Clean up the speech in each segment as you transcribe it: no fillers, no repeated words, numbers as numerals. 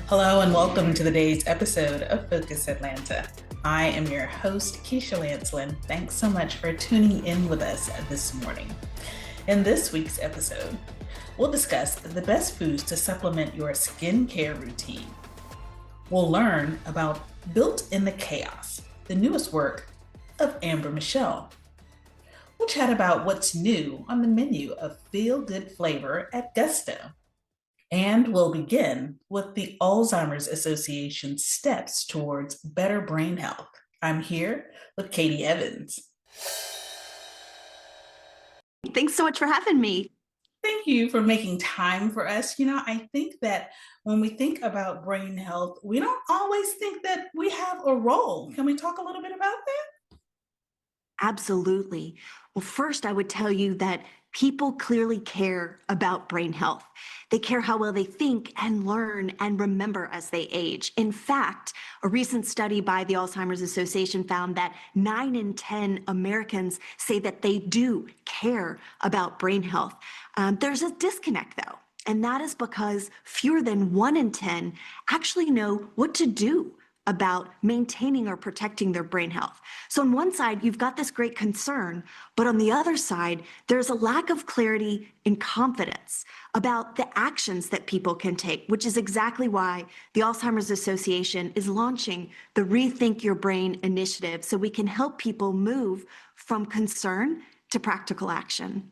Hello and welcome to the day's episode of Focus Atlanta. I am your host, Keisha Lancelin. Thanks so much for tuning in with us this morning. In this week's episode, we'll discuss the best foods to supplement your skincare routine. We'll learn about Built in the Chaos, the newest work of Amber Michelle. We'll chat about what's new on the menu of Feel Good Flavor at Gusto. And we'll begin with the Alzheimer's Association steps towards better brain health. I'm here with Katie Evans. Thanks so much for having me. Thank you for making time for us. I think that when we think about brain health, we don't always think that we have a role. Can we talk a little bit about that? Absolutely. Well, first, I would tell you that people clearly care about brain health. They care how well they think and learn and remember as they age. In fact, a recent study by the Alzheimer's Association found that 9 in 10 Americans say that they do care about brain health. There's a disconnect, though, and that is because fewer than 1 in 10 actually know what to do about maintaining or protecting their brain health. So on one side, you've got this great concern, but on the other side, there's a lack of clarity and confidence about the actions that people can take, which is exactly why the Alzheimer's Association is launching the Rethink Your Brain initiative, so we can help people move from concern to practical action.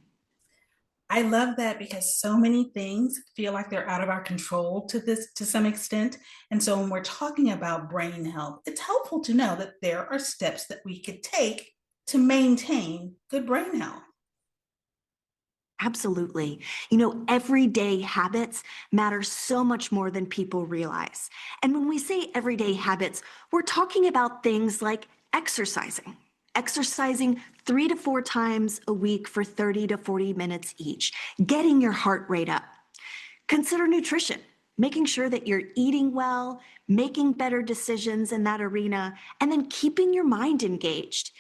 I love that because so many things feel like they're out of our control to some extent. And so when we're talking about brain health, it's helpful to know that there are steps that we could take to maintain good brain health. Absolutely. Everyday habits matter so much more than people realize. And when we say everyday habits, we're talking about things like exercising 3 to 4 times a week for 30 to 40 minutes each, getting your heart rate up. Consider nutrition, making sure that you're eating well, making better decisions in that arena, and then keeping your mind engaged.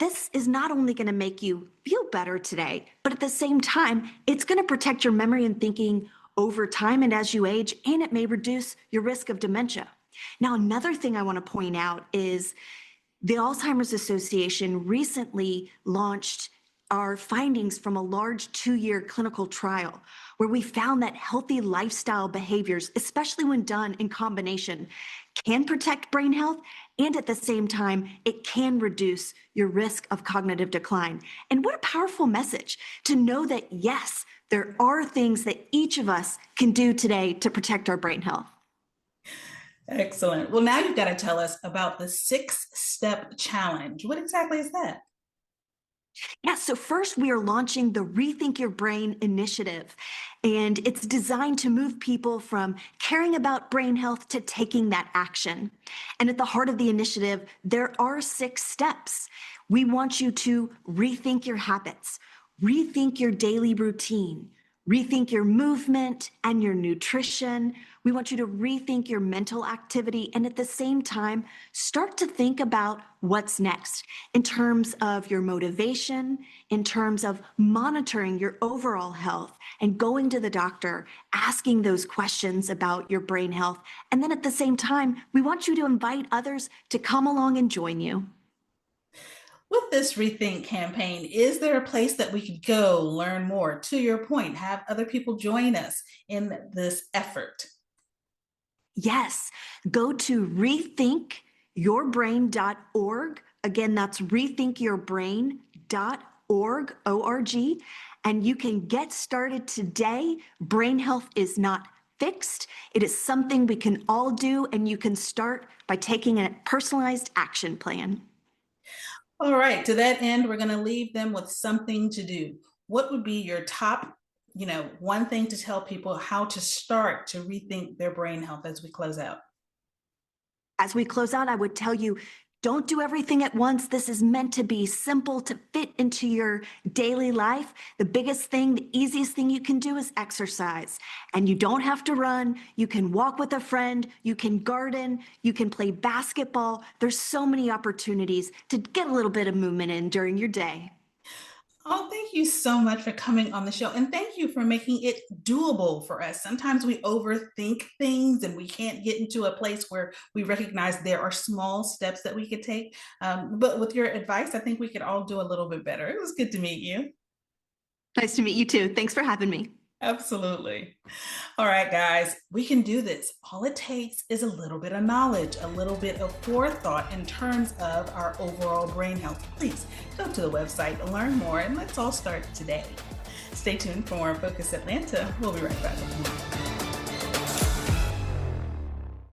This is not only going to make you feel better today, but at the same time, it's going to protect your memory and thinking over time and as you age, and it may reduce your risk of dementia. Now, another thing I want to point out is the Alzheimer's Association recently launched our findings from a large 2-year clinical trial where we found that healthy lifestyle behaviors, especially when done in combination, can protect brain health, and at the same time, it can reduce your risk of cognitive decline. And what a powerful message to know that, yes, there are things that each of us can do today to protect our brain health. Excellent. Well, now you've got to tell us about the 6-step challenge. What exactly is that? Yeah, so first we are launching the Rethink Your Brain initiative, and it's designed to move people from caring about brain health to taking that action. And at the heart of the initiative, there are 6 steps. We want you to rethink your habits, rethink your daily routine, rethink your movement and your nutrition. We want you to rethink your mental activity and at the same time, start to think about what's next in terms of your motivation, in terms of monitoring your overall health and going to the doctor, asking those questions about your brain health. And then at the same time, we want you to invite others to come along and join you. With this Rethink campaign, is there a place that we could go learn more? To your point, have other people join us in this effort. Yes, go to rethinkyourbrain.org. Again, that's rethinkyourbrain.org, O-R-G, and you can get started today. Brain health is not fixed. It is something we can all do, and you can start by taking a personalized action plan. All right, to that end, we're going to leave them with something to do. What would be your top, one thing to tell people how to start to rethink their brain health as we close out? As we close out, I would tell you, don't do everything at once. This is meant to be simple, to fit into your daily life. The biggest thing, the easiest thing you can do is exercise. And you don't have to run. You can walk with a friend. You can garden. You can play basketball. There's so many opportunities to get a little bit of movement in during your day. Oh, thank you so much for coming on the show. And thank you for making it doable for us. Sometimes we overthink things and we can't get into a place where we recognize there are small steps that we could take. But with your advice, I think we could all do a little bit better. It was good to meet you. Nice to meet you too. Thanks for having me. Absolutely. All right, guys, we can do this. All it takes is a little bit of knowledge, a little bit of forethought in terms of our overall brain health. Please go to the website to learn more, and let's all start today. Stay tuned for more Focus Atlanta. We'll be right back.